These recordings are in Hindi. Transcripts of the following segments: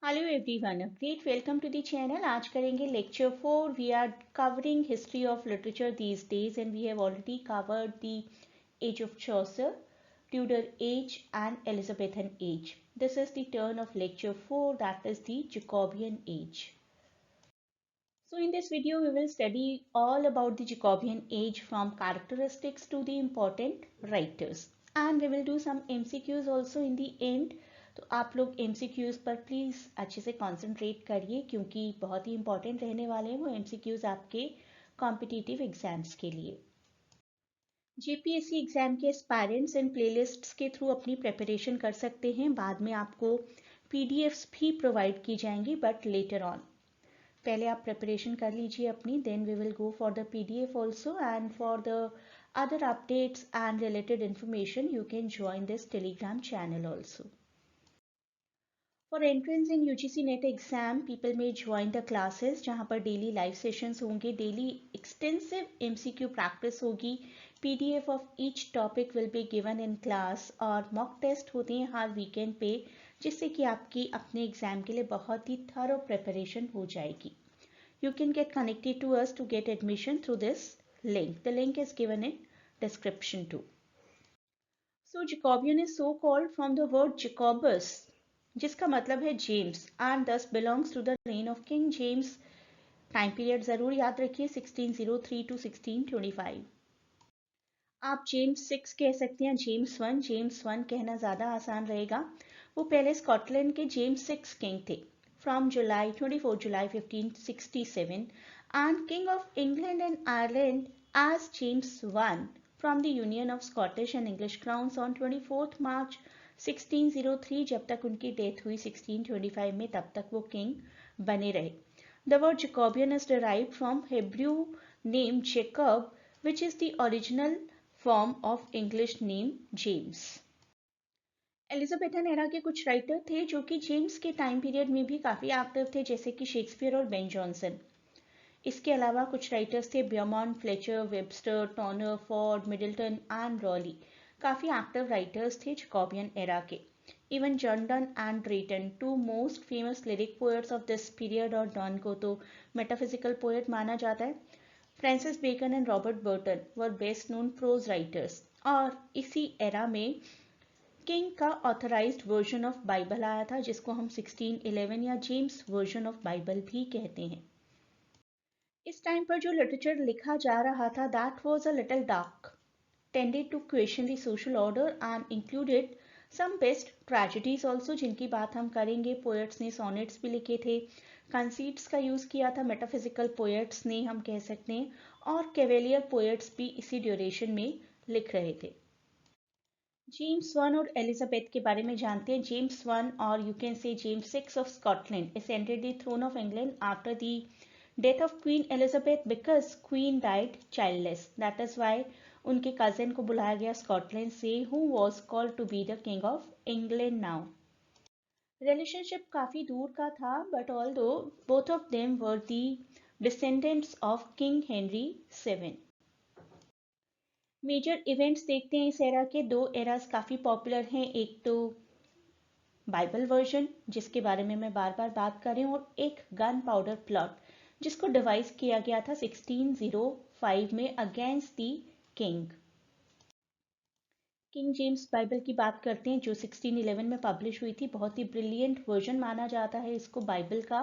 Hello everyone, a great welcome to the channel. आज करेंगे lecture 4. We are covering history of literature these days and we have already covered the age of Chaucer, Tudor age and Elizabethan age. This is the turn of lecture 4, that is the Jacobean age. So in this video we will study all about the Jacobean age from characteristics to the important writers. And we will do some MCQs also in the end. तो आप लोग MCQs पर प्लीज़ अच्छे से कंसंट्रेट करिए क्योंकि बहुत ही इंपॉर्टेंट रहने वाले हैं वो MCQs आपके कॉम्पिटिटिव एग्जाम्स के लिए। जीपीएससी एग्जाम के एस्पायरेंट्स एंड प्लेलिस्ट्स के थ्रू अपनी प्रिपरेशन कर सकते हैं। बाद में आपको PDFs भी प्रोवाइड की जाएंगी बट लेटर ऑन। पहले आप प्रिपरेशन कर लीजिए अपनी, then we will go for the PDF also and for the other updates and related information you can join this telegram channel also. For entrance in UGC NET exam, people may join the classes जहाँ पर daily live sessions होंगे, daily extensive MCQ practice होगी, PDF of each topic will be given in class और mock test होते हैं हर weekend पे जिससे कि आपकी अपने exam के लिए बहुत ही thorough preparation हो जाएगी. You can get connected to us to get admission through this link. The link is given in description too. So Jacobean is so called from the word Jacobus, जिसका मतलब है James and this belongs to the reign of King James. Time period जरूर याद रखिए 1603 टू 1625. आप जेम्स 6 कह सकते हैं, जेम्स वन कहना ज़्यादा आसान रहेगा. वो पहले स्कॉटलैंड के जेम्स 6 किंग थे from July 24 July 1567 and king of England and Ireland as James 1 from the union of Scottish and English crowns on 24 March 1603. जब तक उनकी डेथ हुई 1625 में तब तक वो किंग बने रहे. The word Jacobean is derived from Hebrew name Jacob which is the original form of English name James. Elizabethan era के कुछ राइटर थे जो कि जेम्स के टाइम पीरियड में भी काफ़ी एक्टिव थे, जैसे कि शेक्सपियर और बेन जॉनसन. इसके अलावा कुछ राइटर्स थे Beaumont, Fletcher, Webster, Tourneur, Ford, Middleton and Rowley. काफ़ी एक्टिव राइटर्स थे जैकोबियन एरा के. Even John Donne and Drayton, two most famous lyric poets of this period, और डॉन को तो मेटाफिजिकल पोएट माना जाता है. Francis Bacon and Robert Burton were best known prose writers. और इसी एरा में किंग का ऑथराइज्ड वर्जन ऑफ बाइबल आया था जिसको हम 1611 या जेम्स वर्जन ऑफ बाइबल भी कहते हैं. इस टाइम पर जो लिटरेचर लिखा जा रहा था that was a little dark, tended to question the social order and included some best tragedies also, जिनकी बात हम करेंगे. पोएट्स ने सॉनेट्स भी लिखे थे, कंसीट्स का यूज़ किया था मेटाफिजिकल पोएट्स ने हम कह सकते हैं, और कैवेलियर पोएट्स भी इसी ड्यूरेशन में लिख रहे थे. जेम्स वन और एलिजाबेथ के बारे में जानते हैं. जेम्स वन और you can say James 6 of Scotland ascended the throne of England after the death of Queen Elizabeth because Queen died childless. That is why उनके कज़न को बुलाया गया स्कॉटलैंड से, who was called to be the king of England now. Relationship काफ़ी दूर का था but although both of them were the descendants of king Henry 7. Major events देखते हैं इस एरा के. दो एरास काफ़ी पॉपुलर हैं, एक तो बाइबल वर्जन जिसके बारे में मैं बार बार बात कर रही हूँ, और एक गन पाउडर प्लॉट जिसको डिवाइस किया गया था 1605 में against the king. King James Bible की बात करते हैं जो 1611 में पब्लिश हुई थी. बहुत ही ब्रिलियंट वर्जन माना जाता है इसको बाइबल का.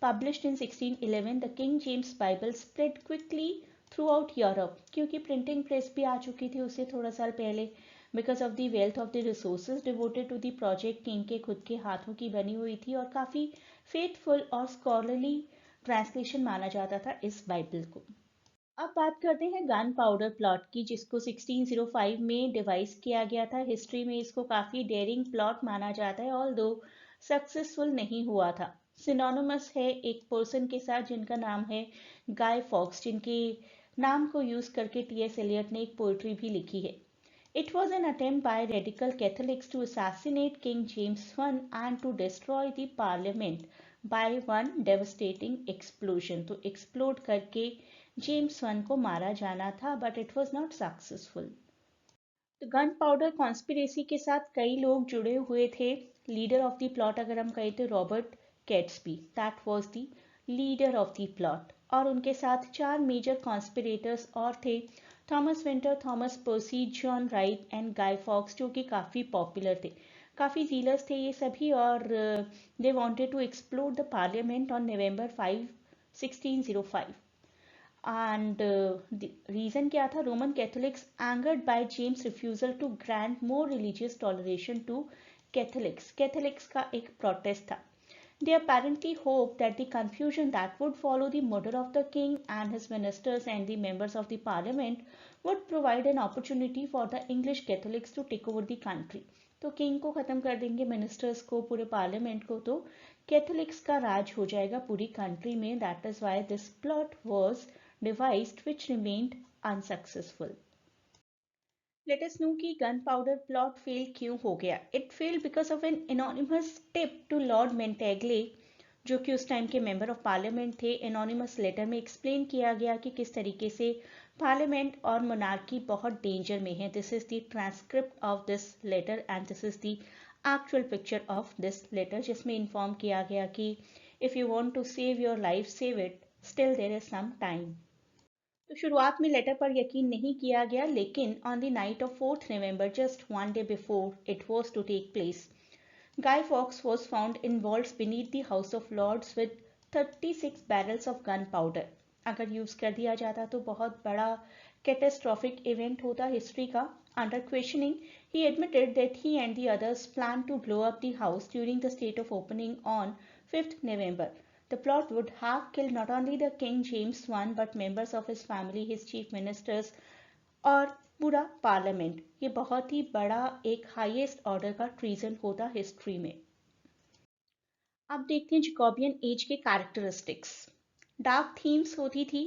Published in 1611, the King James Bible spread quickly throughout Europe, क्योंकि प्रिंटिंग प्रेस भी आ चुकी थी उससे थोड़ा साल पहले. Because of the wealth of the resources devoted to the project, king के खुद के हाथों की बनी हुई थी और काफ़ी फेथफुल और स्कॉलरली ट्रांसलेशन माना जाता था इस बाइबल को. अब बात करते हैं गन पाउडर प्लॉट की जिसको 1605 में डिवाइस किया गया था. हिस्ट्री में इसको काफ़ी डेयरिंग प्लॉट माना जाता है, ऑल्दो सक्सेसफुल नहीं हुआ था. सिनोनिमस है एक पर्सन के साथ जिनका नाम है गाय फॉक्स, जिनके नाम को यूज़ करके T.S. एलियट ने एक पोइट्री भी लिखी है. It was an attempt by radical Catholics to assassinate King James I and to destroy the parliament by one devastating explosion. तो एक्सप्लोड करके जेम्स वन को मारा जाना था but it was not successful. तो गन पाउडर कॉन्स्पिरेसी के साथ कई लोग जुड़े हुए थे. लीडर ऑफ द प्लॉट अगर हम कहें तो Robert Gatsby. That was the leader of the plot. और उनके साथ 4 मेजर कॉन्स्पिरेटर्स और थे, Thomas Winter, Thomas Percy, John Wright and Guy Fawkes, जो कि काफ़ी पॉपुलर थे, काफ़ी जीलस थे ये सभी, और they wanted to explore the parliament on November 5, 1605. And reason क्या था? Roman Catholics angered by James refusal to grant more religious toleration to Catholics का एक प्रोटेस्ट था. They apparently hoped that the confusion that would follow the murder of the king and his ministers and the members of the parliament would provide an opportunity for the English Catholics to take over the country. तो किंग को खत्म कर देंगे, मिनिस्टर्स को, पूरे पार्लियामेंट को, तो कैथोलिक्स का राज हो जाएगा पूरी कंट्री में. That is why this plot was devised which remained unsuccessful. Let us know कि गन पाउडर प्लॉट फेल क्यों हो गया. It fail because of an anonymous tip to Lord Monteagle, जो कि उस टाइम के मेंबर ऑफ पार्लियामेंट थे. एनोनिमस लेटर में एक्सप्लेन किया गया कि किस तरीके से पार्लियामेंट और मोनार्की बहुत डेंजर में है. This is the transcript of this letter and this is the actual picture of this letter, जिसमें इन्फॉर्म किया गया कि if you want to save your life, save it, still there is some time. तो शुरुआत में लेटर पर यकीन नहीं किया गया, लेकिन on the night of 4th November, just one day before it was to take place, Guy Fawkes was found in walls beneath the House of Lords with 36 barrels of gunpowder. अगर यूज कर दिया जाता तो बहुत बड़ा कैटेस्ट्रॉफिक इवेंट होता हिस्ट्री का. Under questioning, he admitted that he and the others planned to blow up the house during the state of opening on 5th November. The plot would have killed not only the King James I but members of his family, his chief ministers और पूरा पार्लियामेंट. ये बहुत ही बड़ा एक हाईएस्ट ऑर्डर का ट्रीजन होता हिस्ट्री में. अब देखते हैं जैकोबियन एज के कैरेक्टरिस्टिक्स. डार्क थीम्स होती थी.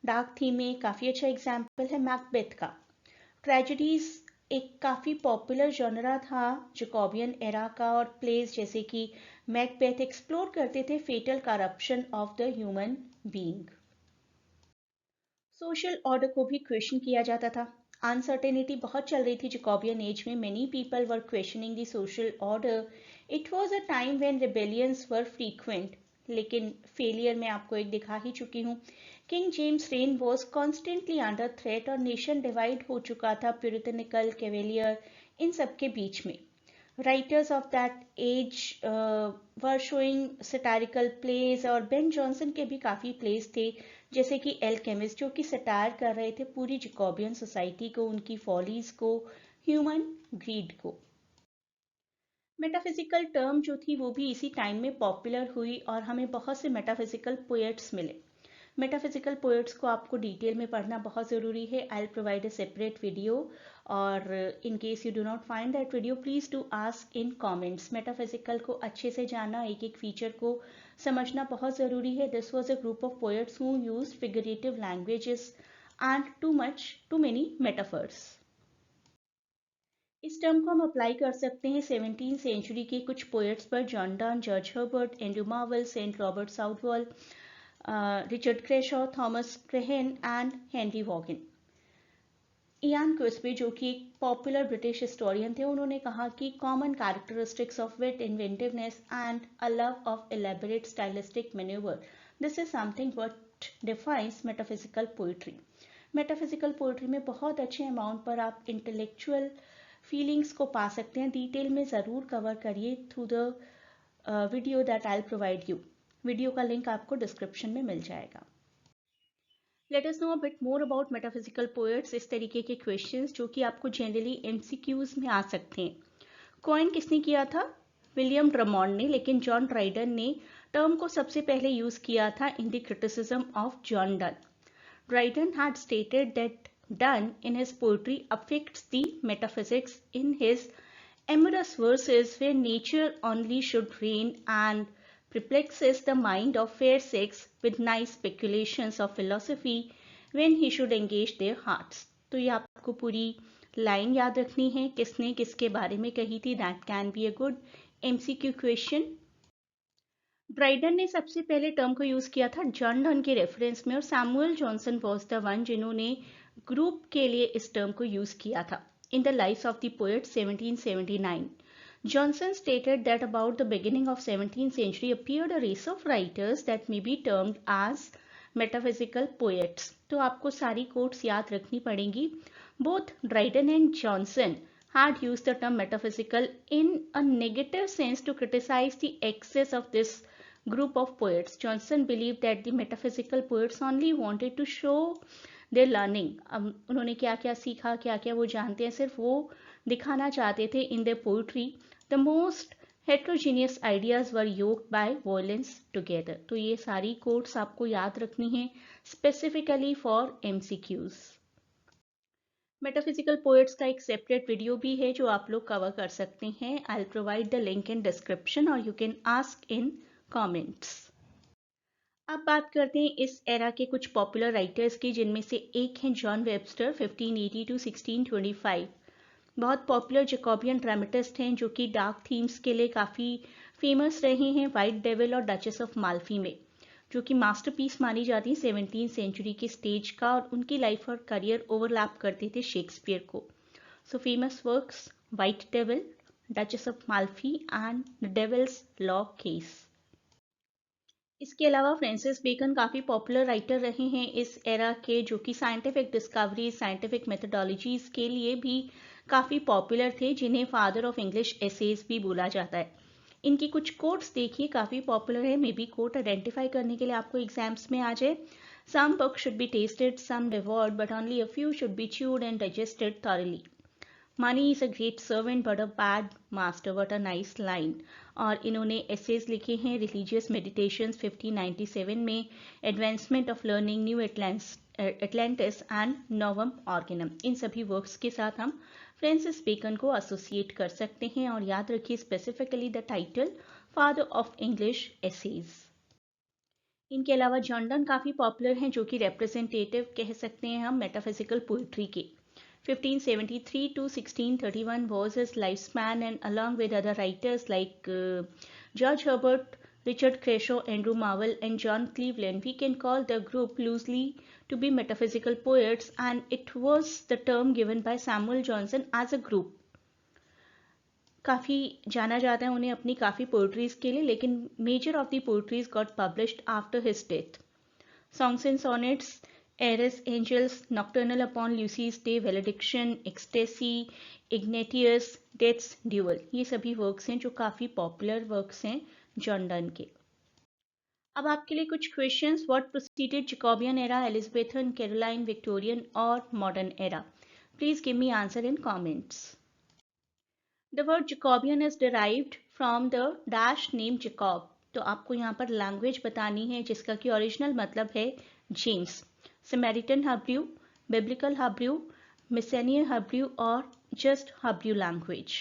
डार्क थीम में काफ़ी अच्छा एग्जाम्पल है मैकबेथ का. ट्रेजेडीज एक काफ़ी पॉपुलर जॉनरा था जैकोबियन एरा का, और प्लेस जैसे कि मैकबेथ एक्सप्लोर करते थे fatal corruption of the human being. Social order को भी क्वेश्चन किया जाता था. अनसर्टेनिटी बहुत चल रही थी जैकोबियन एज में. Many people were questioning the social order. It was a time when rebellions were frequent, लेकिन फेलियर मैं आपको एक दिखा ही चुकी हूँ. King James rain was constantly under threat और नेशन डिवाइड हो चुका था प्यूरिटनिकल, कैवेलियर, इन सब के बीच में. Writers of that age were showing satirical plays, और बेन जॉनसन के भी काफ़ी प्लेस थे, जैसे कि एल्केमिस्ट, जो कि सटायर कर रहे थे पूरी जैकोबियन सोसाइटी को, उनकी फॉलीज को, ह्यूमन ग्रीड को. मेटाफिजिकल टर्म जो थी वो भी इसी टाइम में पॉपुलर हुई और हमें बहुत से मेटाफिजिकल पोएट्स मिले. मेटाफिजिकल पोएट्स को आपको डिटेल में पढ़ना बहुत ज़रूरी है. I will provide a separate video, और in case you do not find that video, please do ask in comments. Metaphysical को अच्छे से जानना, एक एक फीचर को समझना बहुत ज़रूरी है. This was a group of poets who used figurative languages and too many metaphors. इस टर्म को हम अप्लाई कर सकते हैं 17वीं सेंचुरी के कुछ पोएट्स पर. John Donne, George Herbert, Andrew Marvell, Saint Robert Southwell, Richard Crashaw, Thomas Traherne and Henry Vaughan. Ian Quisby, जो कि एक पॉपुलर ब्रिटिश हिस्टोरियन थे, उन्होंने कहा कि common characteristics of wit, inventiveness and a love of elaborate stylistic manoeuvre, this is something what defines metaphysical poetry. Metaphysical poetry में बहुत अच्छे अमाउंट पर आप इंटेलेक्चुअल फीलिंग्स को पा सकते हैं. डिटेल में ज़रूर कवर करिए through the video that I will provide you. Video का लिंक आपको डिस्क्रिप्शन में मिल जाएगा. Let us know a bit more about metaphysical poets. इस तरीके के क्वेश्चंस जो कि आपको जनरली एमसीक्यूज में आ सकते हैं. कॉइन किसने किया था? विलियम ड्रमॉन्ड ने, लेकिन जॉन ड्राइडन ने टर्म को सबसे पहले यूज किया था in the criticism of John Donne. Dryden had stated that Donne in his poetry affects the metaphysics in his amorous verses where nature only should reign and perplexes the mind of fair sex with nice speculations of philosophy when he should engage their hearts. तो ये आपको पूरी लाइन याद रखनी है, किसने किसके बारे में कही थी. That can be a good MCQ question. Dryden ने सबसे पहले टर्म को यूज किया था जॉन डन के रेफरेंस में, और Samuel Johnson was the one जिन्होंने ग्रुप के लिए इस टर्म को यूज किया था. In the lives of the poet 1779. Johnson stated that about the beginning of 17th century appeared a race of writers that may be termed as metaphysical poets. तो आपको सारी quotes याद रखनी पड़ेंगी. Both Dryden and Johnson had used the term metaphysical in a negative sense to criticize the excess of this group of poets. Johnson believed that the metaphysical poets only wanted to show their learning. उन्होंने क्या क्या सीखा, क्या क्या वो जानते हैं, सिर्फ वो दिखाना चाहते थे in their poetry. The most heterogeneous ideas were yoked by violence together. तो ये सारी quotes आपको याद रखनी है specifically for MCQs. Metaphysical poets का एक सेपरेट वीडियो भी है जो आप लोग कवर कर सकते हैं. I will provide the link in description और you can ask in comments. अब बात करते हैं इस एरा के कुछ पॉपुलर राइटर्स की, जिनमें से एक हैं जॉन वेबस्टर 1580 to 1625. बहुत पॉपुलर जैकोबियन ड्रामेटिस्ट हैं जो कि डार्क थीम्स के लिए काफ़ी फेमस रहे हैं. वाइट डेविल और डचेस ऑफ माल्फी में, जो कि मास्टरपीस मानी जाती है 17th सेंचुरी के स्टेज का, और उनकी लाइफ और करियर ओवरलैप करते थे शेक्सपियर को. So famous works White Devil, Duchess of Malfi and the Devil's Law Case. इसके अलावा फ्रांसिस बेकन काफ़ी पॉपुलर राइटर रहे हैं इस एरा के, जो कि साइंटिफिक डिस्कवरीज, साइंटिफिक मेथडोलॉजीज के लिए भी काफ़ी पॉपुलर थे, जिन्हें फादर ऑफ इंग्लिश एसेज भी बोला जाता है. इनकी कुछ कोट्स देखिए, काफ़ी पॉपुलर है. मे बी कोट आइडेंटिफाई करने के लिए आपको एग्जाम्स में आ जाए. Some books should be tasted, some devoured, but only a few should be chewed and digested thoroughly. Money is a great servant but a bad master. What a nice line. और इन्होंने एसेज लिखे हैं रिलीजियस मेडिटेशंस 1597 में, advancement of learning, new Atlantis and Novum Organum. इन सभी वर्क्स के साथ हम फ्रांसिस बेकन को एसोसिएट कर सकते हैं. और याद रखिए specifically the title father of English essays. इनके अलावा जॉन डन काफ़ी पॉपुलर हैं, जो कि रिप्रेजेंटेटिव कह सकते हैं हम मेटाफिजिकल पोइट्री के. 1573 to 1631 was his lifespan, and along with other writers like George Herbert, Richard Crashaw, Andrew Marvell, and John Cleveland, we can call the group loosely to be metaphysical poets, and it was the term given by Samuel Johnson as a group. काफ़ी जाना जाता है उन्हें अपनी काफ़ी पोइट्रीज के लिए, लेकिन measure of the poetries got published after his death. Songs and sonnets, Eris, Angels, Nocturnal upon Lucy's Day, Valediction, Ecstasy, Ignatius, Death's Duel, ये सभी वर्क्स हैं जो काफ़ी पॉपुलर वर्क्स हैं जॉन डन के. अब आपके लिए कुछ questions. What proceeded Jacobean era, Elizabethan, Caroline, Victorian और modern era? Please give me answer in comments. The word Jacobean is derived from the dash name Jacob. तो आपको यहाँ पर लैंग्वेज बतानी है जिसका कि ओरिजिनल मतलब है James. Samaritan Hebrew, Biblical Hebrew, Messianian Hebrew, or just Hebrew language.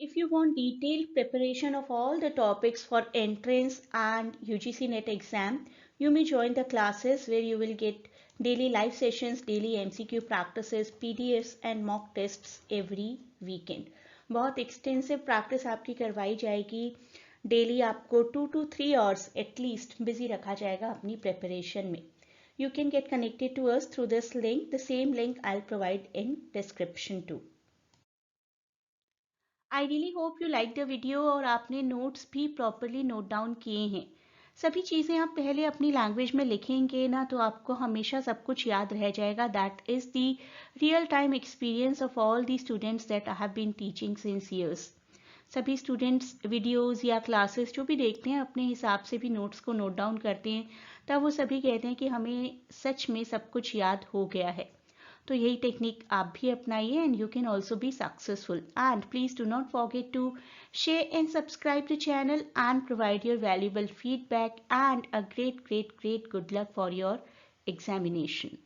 If you want detailed preparation of all the topics for entrance and UGC NET exam, you may join the classes where you will get daily live sessions, daily MCQ practices, PDFs and mock tests every weekend. बहुत extensive practice आपकी करवाई जाएगी. डेली आपको 2 to 3 hours एटलीस्ट बिजी रखा जाएगा अपनी प्रिपरेशन में. You can get connected to us through this link. The same link I'll provide in description too. I really hope you liked the video और आपने notes भी properly note down किए हैं. सभी चीज़ें आप पहले अपनी लैंग्वेज में लिखेंगे ना, तो आपको हमेशा सब कुछ याद रह जाएगा. That is the real time experience of all the students that I have been teaching since years. सभी स्टूडेंट्स वीडियोस या क्लासेस जो भी देखते हैं अपने हिसाब से भी नोट्स को नोट डाउन करते हैं, तब वो सभी कहते हैं कि हमें सच में सब कुछ याद हो गया है. तो यही टेक्निक आप भी अपनाइए and you can also be successful. And please do not forget to share and subscribe the channel and provide your valuable feedback and a great good luck for your examination.